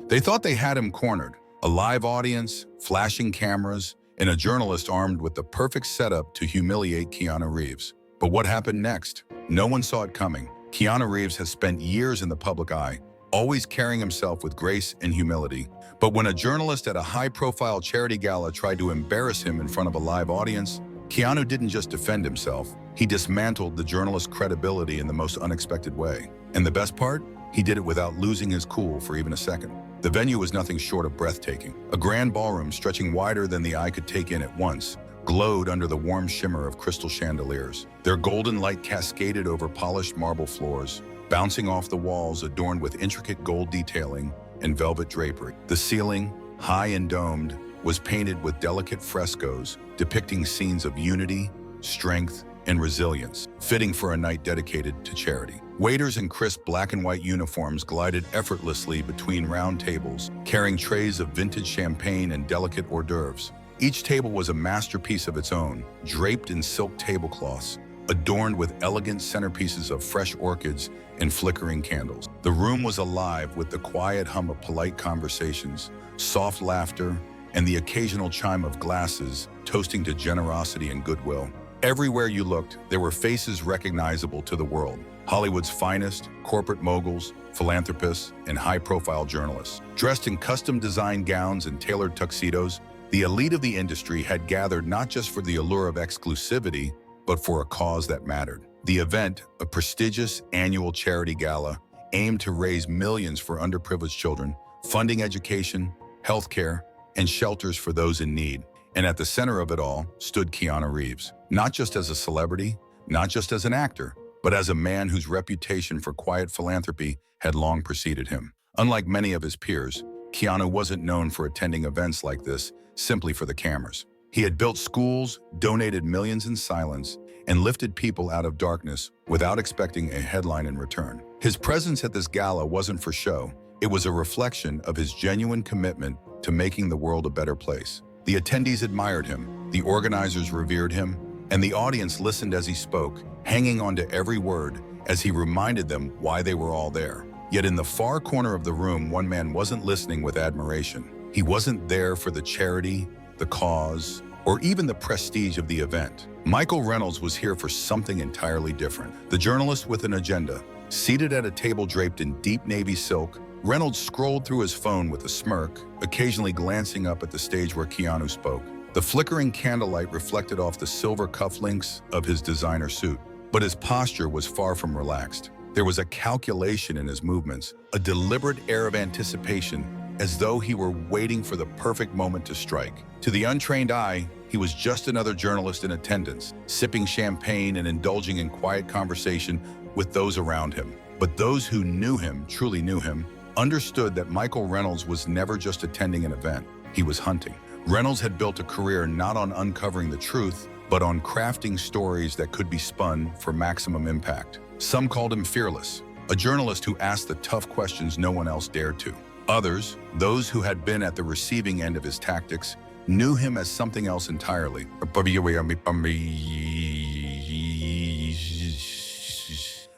They thought they had him cornered. A live audience, flashing cameras, and a journalist armed with the perfect setup to humiliate Keanu Reeves. But what happened next? No one saw it coming. Keanu Reeves has spent years in the public eye, always carrying himself with grace and humility. But when a journalist at a high-profile charity gala tried to embarrass him in front of a live audience, Keanu didn't just defend himself, he dismantled the journalist's credibility in the most unexpected way. And the best part? He did it without losing his cool for even a second. The venue was nothing short of breathtaking. A grand ballroom stretching wider than the eye could take in at once, glowed under the warm shimmer of crystal chandeliers. Their golden light cascaded over polished marble floors, bouncing off the walls adorned with intricate gold detailing and velvet drapery. The ceiling, high and domed, was painted with delicate frescoes depicting scenes of unity, strength, and resilience, fitting for a night dedicated to charity. Waiters in crisp black and white uniforms glided effortlessly between round tables, carrying trays of vintage champagne and delicate hors d'oeuvres. Each table was a masterpiece of its own, draped in silk tablecloths, adorned with elegant centerpieces of fresh orchids and flickering candles. The room was alive with the quiet hum of polite conversations, soft laughter, and the occasional chime of glasses toasting to generosity and goodwill. Everywhere you looked, there were faces recognizable to the world. Hollywood's finest, corporate moguls, philanthropists, and high-profile journalists. Dressed in custom-designed gowns and tailored tuxedos, the elite of the industry had gathered not just for the allure of exclusivity, but for a cause that mattered. The event, a prestigious annual charity gala, aimed to raise millions for underprivileged children, funding education, healthcare, and shelters for those in need. And at the center of it all stood Keanu Reeves, not just as a celebrity, not just as an actor, but as a man whose reputation for quiet philanthropy had long preceded him. Unlike many of his peers, Keanu wasn't known for attending events like this simply for the cameras. He had built schools, donated millions in silence, and lifted people out of darkness without expecting a headline in return. His presence at this gala wasn't for show. It was a reflection of his genuine commitment to making the world a better place. The attendees admired him, the organizers revered him, and the audience listened as he spoke, hanging on to every word as he reminded them why they were all there. Yet in the far corner of the room, one man wasn't listening with admiration. He wasn't there for the charity, the cause, or even the prestige of the event. Michael Reynolds was here for something entirely different. The journalist with an agenda. Seated at a table draped in deep navy silk, Reynolds scrolled through his phone with a smirk, occasionally glancing up at the stage where Keanu spoke. The flickering candlelight reflected off the silver cufflinks of his designer suit, but his posture was far from relaxed. There was a calculation in his movements, a deliberate air of anticipation, as though he were waiting for the perfect moment to strike. To the untrained eye, he was just another journalist in attendance, sipping champagne and indulging in quiet conversation with those around him. But those who knew him, truly knew him, understood that Michael Reynolds was never just attending an event. He was hunting. Reynolds had built a career not on uncovering the truth, but on crafting stories that could be spun for maximum impact. Some called him fearless, a journalist who asked the tough questions no one else dared to. Others, those who had been at the receiving end of his tactics, knew him as something else entirely. A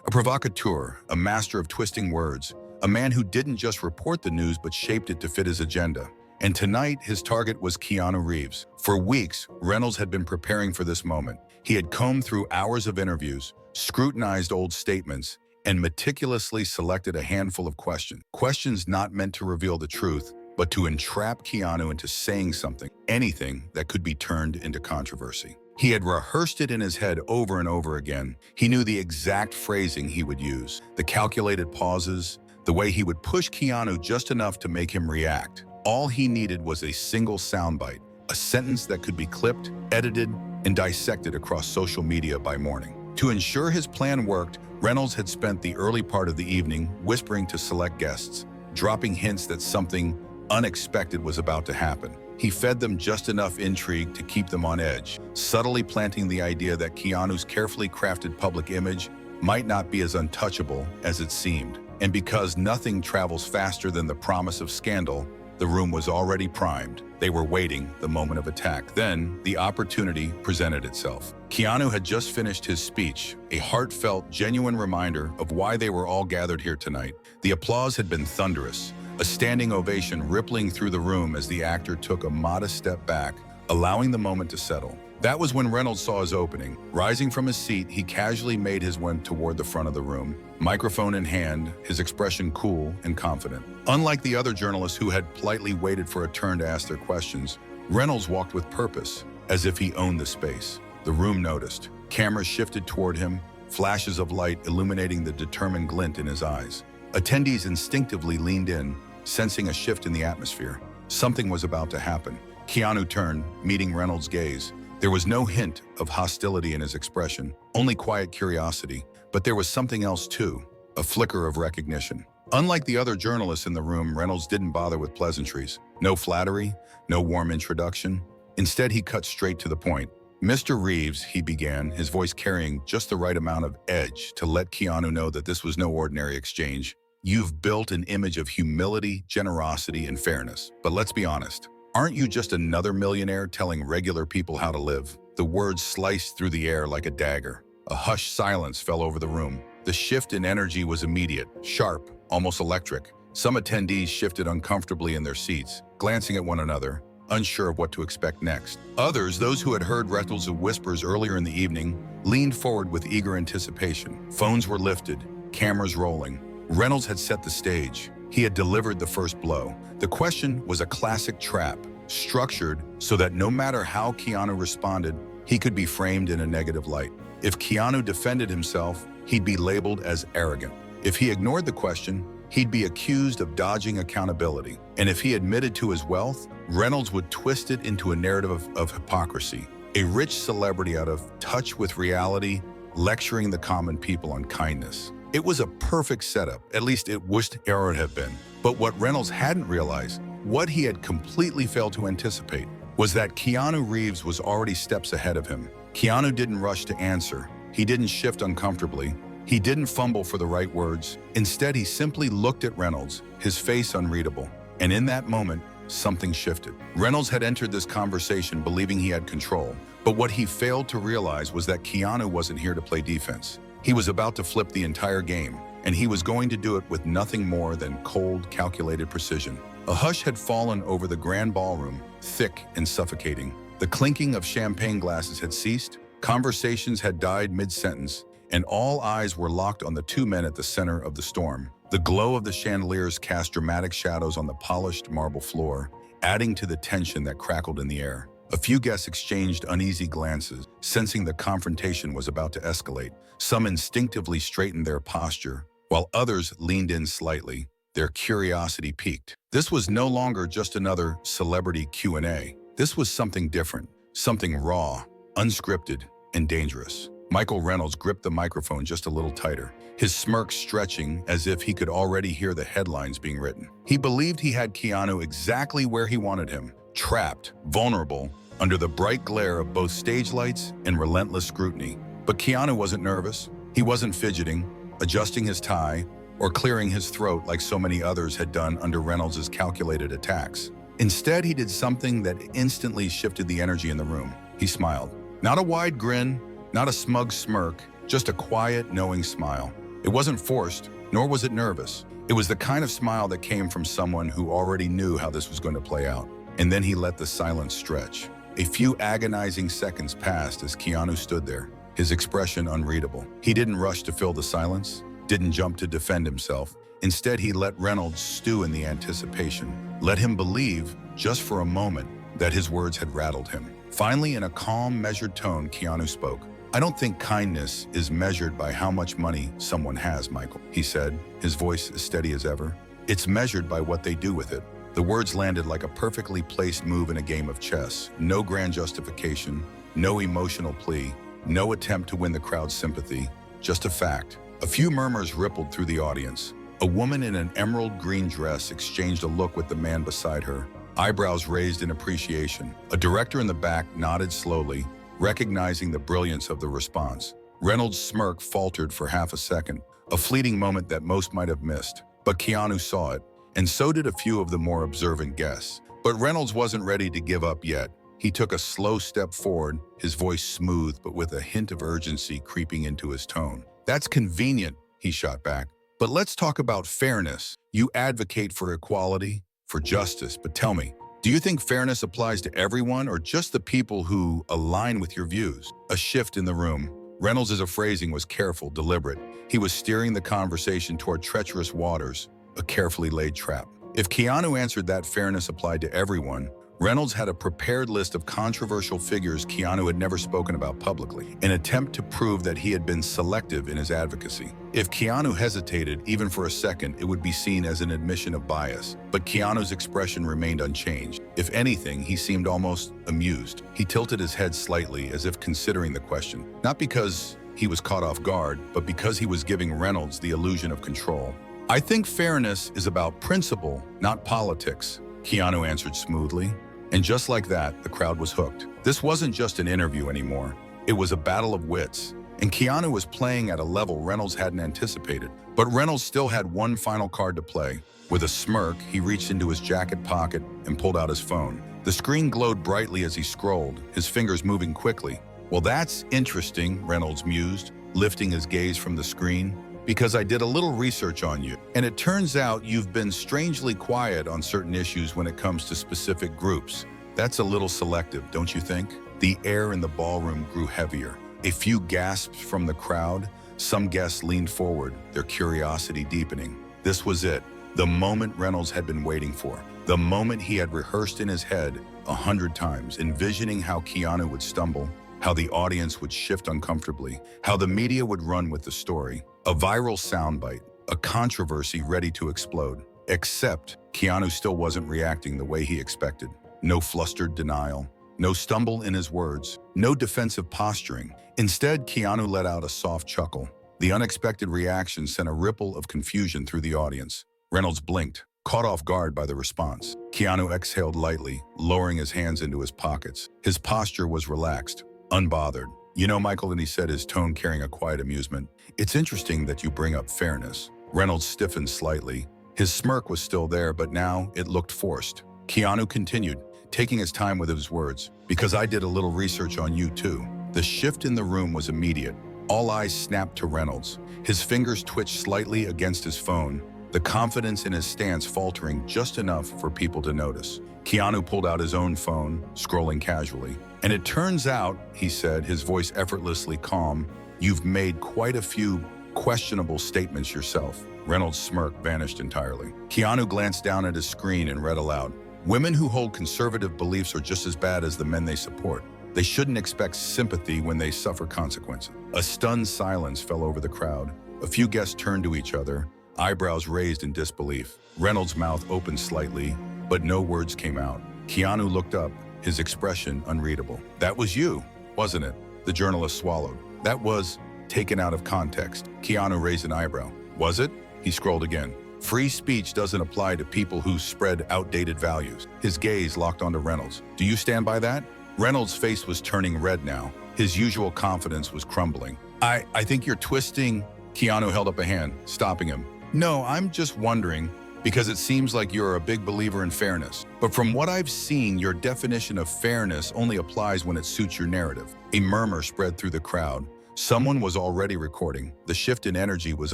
provocateur, a master of twisting words, a man who didn't just report the news but shaped it to fit his agenda. And tonight, his target was Keanu Reeves. For weeks, Reynolds had been preparing for this moment. He had combed through hours of interviews, scrutinized old statements, and meticulously selected a handful of questions. Questions not meant to reveal the truth, but to entrap Keanu into saying something, anything that could be turned into controversy. He had rehearsed it in his head over and over again. He knew the exact phrasing he would use, the calculated pauses, the way he would push Keanu just enough to make him react. All he needed was a single soundbite, a sentence that could be clipped, edited, and dissected across social media by morning. To ensure his plan worked, Reynolds had spent the early part of the evening whispering to select guests, dropping hints that something unexpected was about to happen. He fed them just enough intrigue to keep them on edge, subtly planting the idea that Keanu's carefully crafted public image might not be as untouchable as it seemed. And because nothing travels faster than the promise of scandal, the room was already primed. They were waiting the moment of attack. Then, the opportunity presented itself. Keanu had just finished his speech, a heartfelt, genuine reminder of why they were all gathered here tonight. The applause had been thunderous, a standing ovation rippling through the room as the actor took a modest step back, allowing the moment to settle. That was when Reynolds saw his opening. Rising from his seat, he casually made his way toward the front of the room, microphone in hand, his expression cool and confident. Unlike the other journalists who had politely waited for a turn to ask their questions, Reynolds walked with purpose, as if he owned the space. The room noticed. Cameras shifted toward him, flashes of light illuminating the determined glint in his eyes. Attendees instinctively leaned in, sensing a shift in the atmosphere. Something was about to happen. Keanu turned, meeting Reynolds' gaze. There was no hint of hostility in his expression, only quiet curiosity. But there was something else too, a flicker of recognition. Unlike the other journalists in the room, Reynolds didn't bother with pleasantries. No flattery, no warm introduction. Instead, he cut straight to the point. "Mr. Reeves," he began, his voice carrying just the right amount of edge to let Keanu know that this was no ordinary exchange. "You've built an image of humility, generosity, and fairness. But let's be honest. Aren't you just another millionaire telling regular people how to live?" The words sliced through the air like a dagger. A hushed silence fell over the room. The shift in energy was immediate, sharp, almost electric. Some attendees shifted uncomfortably in their seats, glancing at one another, unsure of what to expect next. Others, those who had heard Reynolds' whispers earlier in the evening, leaned forward with eager anticipation. Phones were lifted, cameras rolling. Reynolds had set the stage. He had delivered the first blow. The question was a classic trap, structured so that no matter how Keanu responded, he could be framed in a negative light. If Keanu defended himself, he'd be labeled as arrogant. If he ignored the question, he'd be accused of dodging accountability. And if he admitted to his wealth, Reynolds would twist it into a narrative of hypocrisy. A rich celebrity out of touch with reality, lecturing the common people on kindness. It was a perfect setup, at least it wished it would have been. But what Reynolds hadn't realized, what he had completely failed to anticipate, was that Keanu Reeves was already steps ahead of him. Keanu didn't rush to answer. He didn't shift uncomfortably. He didn't fumble for the right words. Instead, he simply looked at Reynolds, his face unreadable. And in that moment, something shifted. Reynolds had entered this conversation believing he had control, but what he failed to realize was that Keanu wasn't here to play defense. He was about to flip the entire game, and he was going to do it with nothing more than cold, calculated precision. A hush had fallen over the grand ballroom, thick and suffocating. The clinking of champagne glasses had ceased, conversations had died mid-sentence, and all eyes were locked on the two men at the center of the storm. The glow of the chandeliers cast dramatic shadows on the polished marble floor, adding to the tension that crackled in the air. A few guests exchanged uneasy glances, sensing the confrontation was about to escalate. Some instinctively straightened their posture, while others leaned in slightly, their curiosity piqued. This was no longer just another celebrity Q&A. This was something different, something raw, unscripted, and dangerous. Michael Reynolds gripped the microphone just a little tighter, his smirk stretching as if he could already hear the headlines being written. He believed he had Keanu exactly where he wanted him, trapped, vulnerable, under the bright glare of both stage lights and relentless scrutiny. But Keanu wasn't nervous. He wasn't fidgeting, adjusting his tie, or clearing his throat like so many others had done under Reynolds' calculated attacks. Instead, he did something that instantly shifted the energy in the room. He smiled. Not a wide grin, not a smug smirk, just a quiet, knowing smile. It wasn't forced, nor was it nervous. It was the kind of smile that came from someone who already knew how this was going to play out. And then he let the silence stretch. A few agonizing seconds passed as Keanu stood there, his expression unreadable. He didn't rush to fill the silence, didn't jump to defend himself. Instead, he let Reynolds stew in the anticipation, let him believe, just for a moment, that his words had rattled him. Finally, in a calm, measured tone, Keanu spoke. "I don't think kindness is measured by how much money someone has, Michael," he said, his voice as steady as ever. "It's measured by what they do with it." The words landed like a perfectly placed move in a game of chess. No grand justification, no emotional plea, no attempt to win the crowd's sympathy, just a fact. A few murmurs rippled through the audience. A woman in an emerald green dress exchanged a look with the man beside her, eyebrows raised in appreciation. A director in the back nodded slowly, recognizing the brilliance of the response. Reynolds' smirk faltered for half a second, a fleeting moment that most might have missed. But Keanu saw it, and so did a few of the more observant guests. But Reynolds wasn't ready to give up yet. He took a slow step forward, his voice smooth but with a hint of urgency creeping into his tone. "That's convenient," he shot back. But let's talk about fairness. You advocate for equality, for justice, but tell me, do you think fairness applies to everyone or just the people who align with your views? A shift in the room. Reynolds' phrasing was careful, deliberate. He was steering the conversation toward treacherous waters, a carefully laid trap. If Keanu answered that fairness applied to everyone, Reynolds had a prepared list of controversial figures Keanu had never spoken about publicly, an attempt to prove that he had been selective in his advocacy. If Keanu hesitated even for a second, it would be seen as an admission of bias. But Keanu's expression remained unchanged. If anything, he seemed almost amused. He tilted his head slightly as if considering the question, not because he was caught off guard, but because he was giving Reynolds the illusion of control. "I think fairness is about principle, not politics," Keanu answered smoothly. And just like that, the crowd was hooked. This wasn't just an interview anymore. It was a battle of wits. And Keanu was playing at a level Reynolds hadn't anticipated. But Reynolds still had one final card to play. With a smirk, he reached into his jacket pocket and pulled out his phone. The screen glowed brightly as he scrolled, his fingers moving quickly. "Well, that's interesting," Reynolds mused, lifting his gaze from the screen. "Because I did a little research on you, and it turns out you've been strangely quiet on certain issues when it comes to specific groups. That's a little selective, don't you think?" The air in the ballroom grew heavier. A few gasps from the crowd. Some guests leaned forward, their curiosity deepening. This was it, the moment Reynolds had been waiting for. The moment he had rehearsed in his head 100 times, envisioning how Keanu would stumble, how the audience would shift uncomfortably, how the media would run with the story. A viral soundbite, a controversy ready to explode. Except Keanu still wasn't reacting the way he expected. No flustered denial, no stumble in his words, no defensive posturing. Instead, Keanu let out a soft chuckle. The unexpected reaction sent a ripple of confusion through the audience. Reynolds blinked, caught off guard by the response. Keanu exhaled lightly, lowering his hands into his pockets. His posture was relaxed, unbothered. "You know, Michael," and he said, his tone carrying a quiet amusement, "it's interesting that you bring up fairness." Reynolds stiffened slightly. His smirk was still there, but now it looked forced. Keanu continued, taking his time with his words, "Because I did a little research on you too." The shift in the room was immediate. All eyes snapped to Reynolds. His fingers twitched slightly against his phone, the confidence in his stance faltering just enough for people to notice. Keanu pulled out his own phone, scrolling casually. "And it turns out," he said, his voice effortlessly calm, "you've made quite a few questionable statements yourself." Reynolds' smirk vanished entirely. Keanu glanced down at his screen and read aloud, "Women who hold conservative beliefs are just as bad as the men they support. They shouldn't expect sympathy when they suffer consequences." A stunned silence fell over the crowd. A few guests turned to each other, eyebrows raised in disbelief. Reynolds' mouth opened slightly, but no words came out. Keanu looked up, his expression unreadable. "That was you, wasn't it?" The journalist swallowed. "That was taken out of context." Keanu raised an eyebrow. "Was it?" He scrolled again. "Free speech doesn't apply to people who spread outdated values." His gaze locked onto Reynolds. "Do you stand by that?" Reynolds' face was turning red now. His usual confidence was crumbling. I think you're twisting." Keanu held up a hand, stopping him. "No, I'm just wondering, because it seems like you're a big believer in fairness. But from what I've seen, your definition of fairness only applies when it suits your narrative." A murmur spread through the crowd. Someone was already recording. The shift in energy was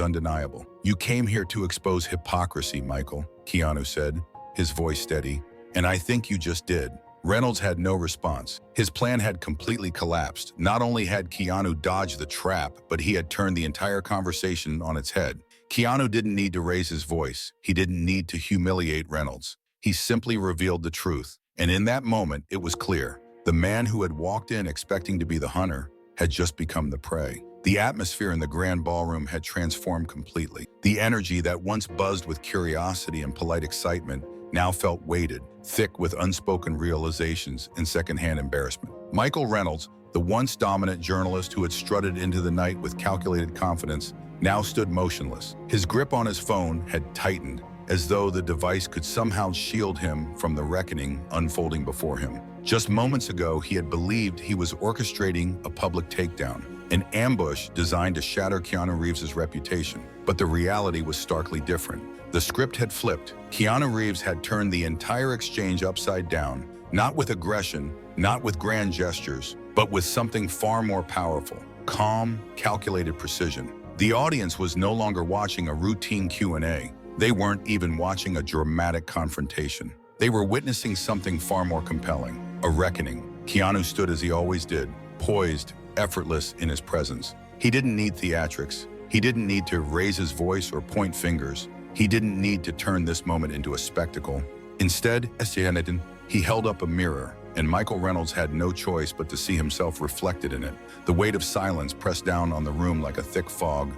undeniable. "You came here to expose hypocrisy, Michael," Keanu said, his voice steady. "And I think you just did." Reynolds had no response. His plan had completely collapsed. Not only had Keanu dodged the trap, but he had turned the entire conversation on its head. Keanu didn't need to raise his voice. He didn't need to humiliate Reynolds. He simply revealed the truth. And in that moment, it was clear. The man who had walked in expecting to be the hunter had just become the prey. The atmosphere in the grand ballroom had transformed completely. The energy that once buzzed with curiosity and polite excitement now felt weighted, thick with unspoken realizations and secondhand embarrassment. Michael Reynolds, the once dominant journalist who had strutted into the night with calculated confidence, now stood motionless. His grip on his phone had tightened, as though the device could somehow shield him from the reckoning unfolding before him. Just moments ago, he had believed he was orchestrating a public takedown, an ambush designed to shatter Keanu Reeves' reputation. But the reality was starkly different. The script had flipped. Keanu Reeves had turned the entire exchange upside down, not with aggression, not with grand gestures, but with something far more powerful: calm, calculated precision. The audience was no longer watching a routine Q&A. They weren't even watching a dramatic confrontation. They were witnessing something far more compelling, a reckoning. Keanu stood as he always did, poised, effortless in his presence. He didn't need theatrics. He didn't need to raise his voice or point fingers. He didn't need to turn this moment into a spectacle. Instead, he held up a mirror, and Michael Reynolds had no choice but to see himself reflected in it. The weight of silence pressed down on the room like a thick fog.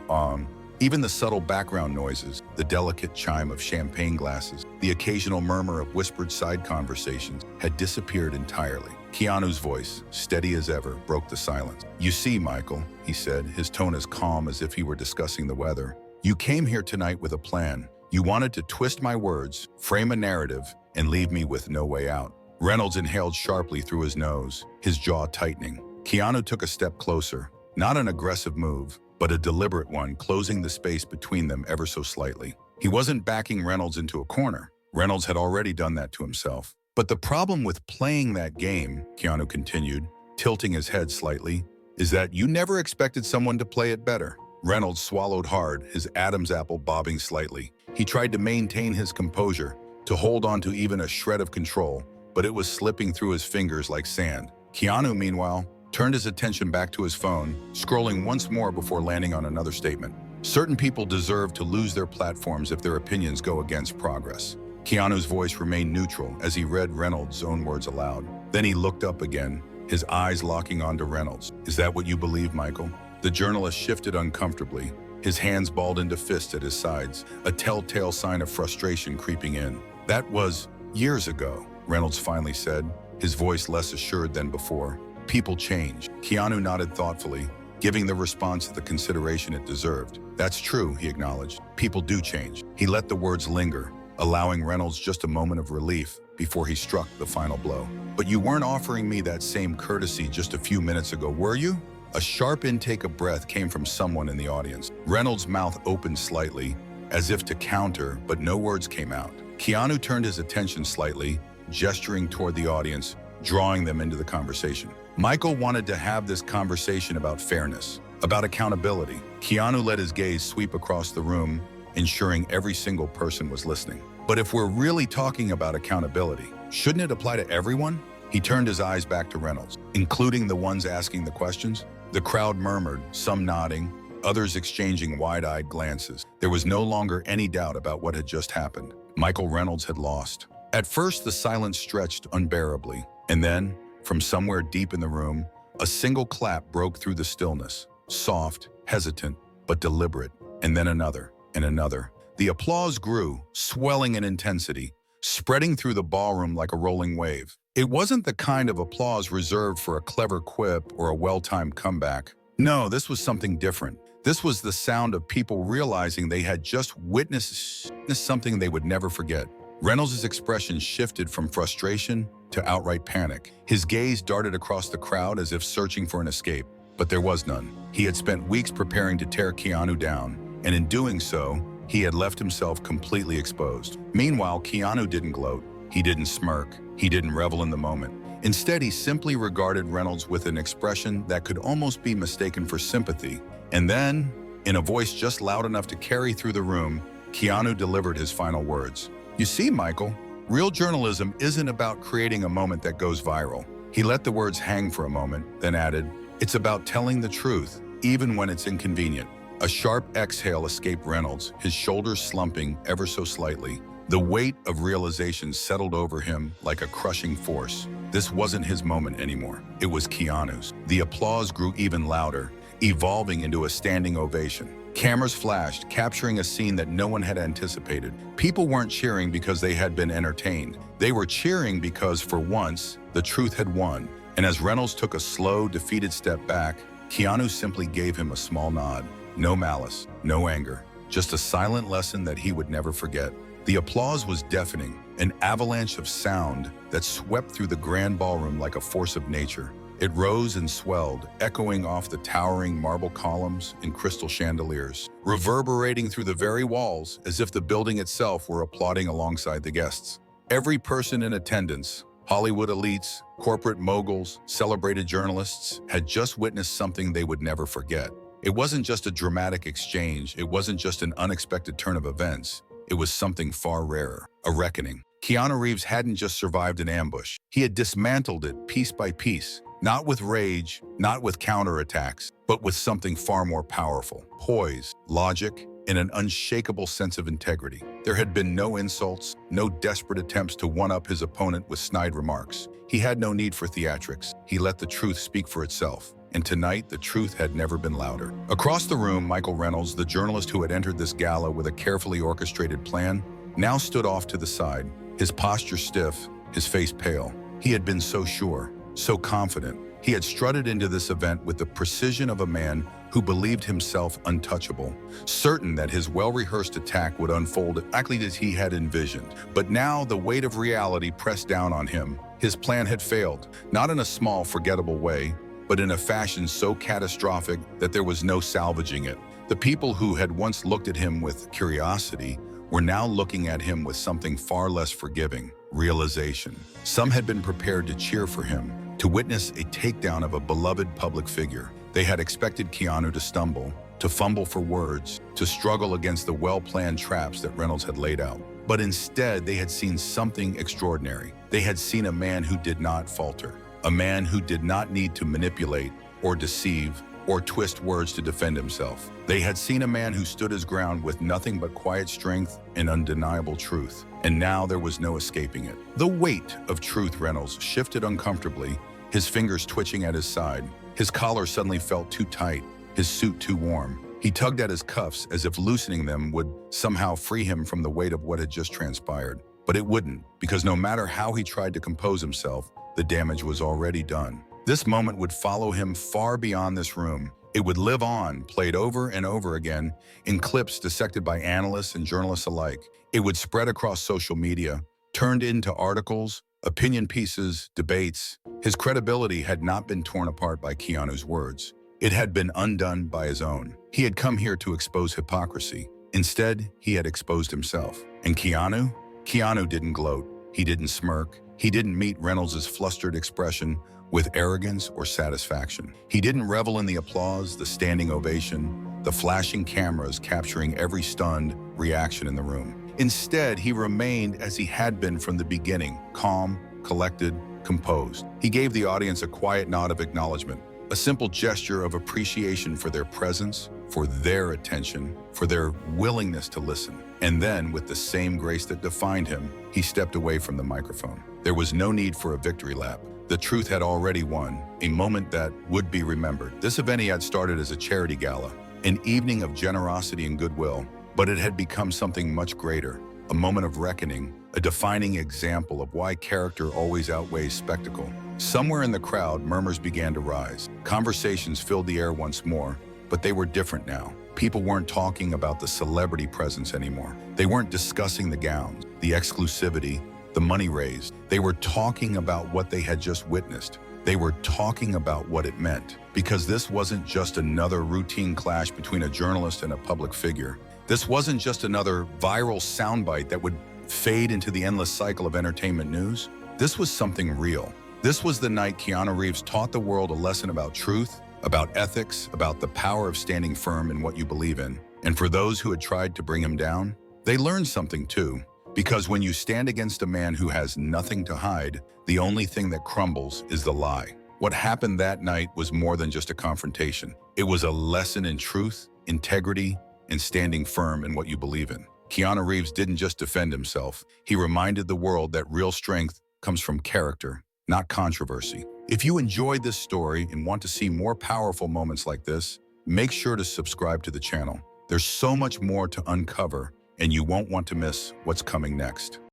Even the subtle background noises, the delicate chime of champagne glasses, the occasional murmur of whispered side conversations had disappeared entirely. Keanu's voice, steady as ever, broke the silence. "You see, Michael," he said, his tone as calm as if he were discussing the weather. "You came here tonight with a plan. You wanted to twist my words, frame a narrative, and leave me with no way out." Reynolds inhaled sharply through his nose, his jaw tightening. Keanu took a step closer, not an aggressive move, but a deliberate one, closing the space between them ever so slightly. He wasn't backing Reynolds into a corner. Reynolds had already done that to himself. "But the problem with playing that game," Keanu continued, tilting his head slightly, "is that you never expected someone to play it better." Reynolds swallowed hard, his Adam's apple bobbing slightly. He tried to maintain his composure, to hold on to even a shred of control, but it was slipping through his fingers like sand. Keanu, meanwhile, turned his attention back to his phone, scrolling once more before landing on another statement. "Certain people deserve to lose their platforms if their opinions go against progress." Keanu's voice remained neutral as he read Reynolds' own words aloud. Then he looked up again, his eyes locking onto Reynolds. "Is that what you believe, Michael?" The journalist shifted uncomfortably, his hands balled into fists at his sides, a telltale sign of frustration creeping in. "That was years ago," Reynolds finally said, his voice less assured than before. "People change." Keanu nodded thoughtfully, giving the response the consideration it deserved. "That's true," he acknowledged. "People do change." He let the words linger, allowing Reynolds just a moment of relief before he struck the final blow. "But you weren't offering me that same courtesy just a few minutes ago, were you?" A sharp intake of breath came from someone in the audience. Reynolds' mouth opened slightly, as if to counter, but no words came out. Keanu turned his attention slightly, gesturing toward the audience, drawing them into the conversation. Michael wanted to have this conversation about fairness, about accountability. Keanu let his gaze sweep across the room, ensuring every single person was listening. "But if we're really talking about accountability, shouldn't it apply to everyone?" He turned his eyes back to Reynolds, including the ones asking the questions. The crowd murmured, some nodding, others exchanging wide-eyed glances. There was no longer any doubt about what had just happened. Michael Reynolds had lost. At first, the silence stretched unbearably, and then, from somewhere deep in the room, a single clap broke through the stillness, soft, hesitant, but deliberate, and then another, and another. The applause grew, swelling in intensity, spreading through the ballroom like a rolling wave. It wasn't the kind of applause reserved for a clever quip or a well-timed comeback. No, this was something different. This was the sound of people realizing they had just witnessed something they would never forget. Reynolds' expression shifted from frustration to outright panic. His gaze darted across the crowd as if searching for an escape, but there was none. He had spent weeks preparing to tear Keanu down, and in doing so, he had left himself completely exposed. Meanwhile, Keanu didn't gloat. He didn't smirk. He didn't revel in the moment. Instead, he simply regarded Reynolds with an expression that could almost be mistaken for sympathy. And then, in a voice just loud enough to carry through the room, Keanu delivered his final words. "You see, Michael, real journalism isn't about creating a moment that goes viral." He let the words hang for a moment, then added, "It's about telling the truth, even when it's inconvenient." A sharp exhale escaped Reynolds, his shoulders slumping ever so slightly. The weight of realization settled over him like a crushing force. This wasn't his moment anymore. It was Keanu's. The applause grew even louder, evolving into a standing ovation. Cameras flashed, capturing a scene that no one had anticipated. People weren't cheering because they had been entertained. They were cheering because, for once, the truth had won. And as Reynolds took a slow, defeated step back, Keanu simply gave him a small nod. No malice, no anger, just a silent lesson that he would never forget. The applause was deafening, an avalanche of sound that swept through the grand ballroom like a force of nature. It rose and swelled, echoing off the towering marble columns and crystal chandeliers, reverberating through the very walls as if the building itself were applauding alongside the guests. Every person in attendance, Hollywood elites, corporate moguls, celebrated journalists, had just witnessed something they would never forget. It wasn't just a dramatic exchange. It wasn't just an unexpected turn of events. It was something far rarer, a reckoning. Keanu Reeves hadn't just survived an ambush. He had dismantled it piece by piece, not with rage, not with counterattacks, but with something far more powerful: poise, logic, and an unshakable sense of integrity. There had been no insults, no desperate attempts to one-up his opponent with snide remarks. He had no need for theatrics. He let the truth speak for itself. And tonight, the truth had never been louder. Across the room, Michael Reynolds, the journalist who had entered this gala with a carefully orchestrated plan, now stood off to the side, his posture stiff, his face pale. He had been so sure, so confident. He had strutted into this event with the precision of a man who believed himself untouchable, certain that his well-rehearsed attack would unfold exactly as he had envisioned. But now the weight of reality pressed down on him. His plan had failed, not in a small, forgettable way, but in a fashion so catastrophic that there was no salvaging it. The people who had once looked at him with curiosity were now looking at him with something far less forgiving: realization. Some had been prepared to cheer for him, to witness a takedown of a beloved public figure. They had expected Keanu to stumble, to fumble for words, to struggle against the well-planned traps that Reynolds had laid out. But instead, they had seen something extraordinary. They had seen a man who did not falter, a man who did not need to manipulate or deceive or twist words to defend himself. They had seen a man who stood his ground with nothing but quiet strength and undeniable truth. And now there was no escaping it. The weight of truth. Reynolds shifted uncomfortably, his fingers twitching at his side. His collar suddenly felt too tight, his suit too warm. He tugged at his cuffs as if loosening them would somehow free him from the weight of what had just transpired. But it wouldn't, because no matter how he tried to compose himself, the damage was already done. This moment would follow him far beyond this room. It would live on, played over and over again, in clips dissected by analysts and journalists alike. It would spread across social media, turned into articles, opinion pieces, debates. His credibility had not been torn apart by Keanu's words. It had been undone by his own. He had come here to expose hypocrisy. Instead, he had exposed himself. And Keanu? Keanu didn't gloat. He didn't smirk. He didn't meet Reynolds' flustered expression with arrogance or satisfaction. He didn't revel in the applause, the standing ovation, the flashing cameras capturing every stunned reaction in the room. Instead, he remained as he had been from the beginning: calm, collected, composed. He gave the audience a quiet nod of acknowledgement, a simple gesture of appreciation for their presence, for their attention, for their willingness to listen. And then, with the same grace that defined him, he stepped away from the microphone. There was no need for a victory lap. The truth had already won, a moment that would be remembered. This event he had started as a charity gala, an evening of generosity and goodwill, but it had become something much greater, a moment of reckoning, a defining example of why character always outweighs spectacle. Somewhere in the crowd, murmurs began to rise. Conversations filled the air once more, but they were different now. People weren't talking about the celebrity presence anymore. They weren't discussing the gowns, the exclusivity, the money raised. They were talking about what they had just witnessed. They were talking about what it meant. Because this wasn't just another routine clash between a journalist and a public figure. This wasn't just another viral soundbite that would fade into the endless cycle of entertainment news. This was something real. This was the night Keanu Reeves taught the world a lesson about truth, about ethics, about the power of standing firm in what you believe in. And for those who had tried to bring him down, they learned something too. Because when you stand against a man who has nothing to hide, the only thing that crumbles is the lie. What happened that night was more than just a confrontation. It was a lesson in truth, integrity, and standing firm in what you believe in. Keanu Reeves didn't just defend himself. He reminded the world that real strength comes from character, not controversy. If you enjoyed this story and want to see more powerful moments like this, make sure to subscribe to the channel. There's so much more to uncover, and you won't want to miss what's coming next.